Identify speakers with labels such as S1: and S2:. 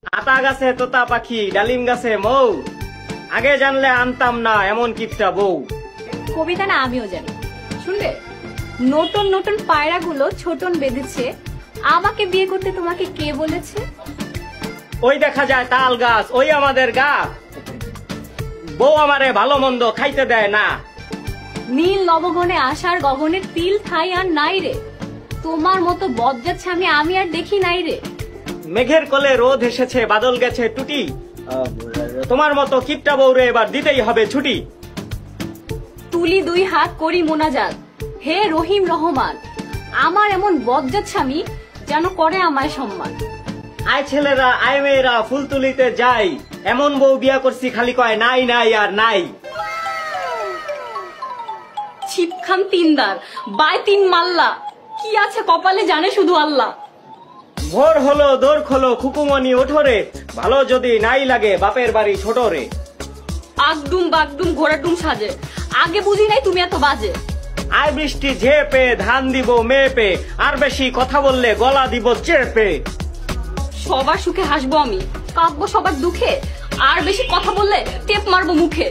S1: আতা গাছে তোতা পাখি, ডালিম গাছে মৌ, আগে জানলে আনতাম না এমন কিপটা বউ।
S2: কবিতা না আমিও জানি, শুনবে? নতুন নতুন পায়রাগুলো ছোটন বেঁধেছে, আমাকে বিয়ে করতে তোমাকে কে বলেছে?
S1: ওই দেখা যায় তাল গাছ, ওই আমাদের গা, বউ আমারে ভালো মন্দ খাইতে দেয় না।
S2: নীল নবগণে আসার গগনের তিল ঠাই আর নাই রে, তোমার মতো বজ্জাত স্বামী আমি আর দেখি নাই রে।
S1: মেঘের কোলে রোদ এসেছে, বাদল গেছে টুটি, তোমার মতো কিপটা বউরে এবার দিতেই হবে ছুটি।
S2: তুলি দুই হাত করি মোনাজাত, হে রহিম রহমান, আমার এমন বজ্জাত স্বামী যেন করে আমায় সম্মান।
S1: আয় ছেলেরা আয় মেয়েরা ফুল তুলিতে যাই, এমন বউ বিয়া করছি খালি কয় নাই নাই আর নাই।
S2: ছিপখান তিনদার বাই তিন মাল্লা, কি আছে কপালে জানে শুধু আল্লাহ।
S1: ভোর হলো দৌড় খোলো খুকুমনি ওঠরে, ভালো যদি নাই লাগে বাপের বাড়ি ছোট রে।
S2: আগডুম বাগডুম ঘোড়াডুম সাজে, আগে বুঝি নাই তুমি এত বাজে।
S1: আয় বৃষ্টি ঝেপে ধান দিব মেপে, আর বেশি কথা বললে গলা দিব চেপে।
S2: সবার সুখে হাসবো আমি, কাঁদবো সবার দুঃখে, আর বেশি কথা বললে টেপ মারবো মুখে।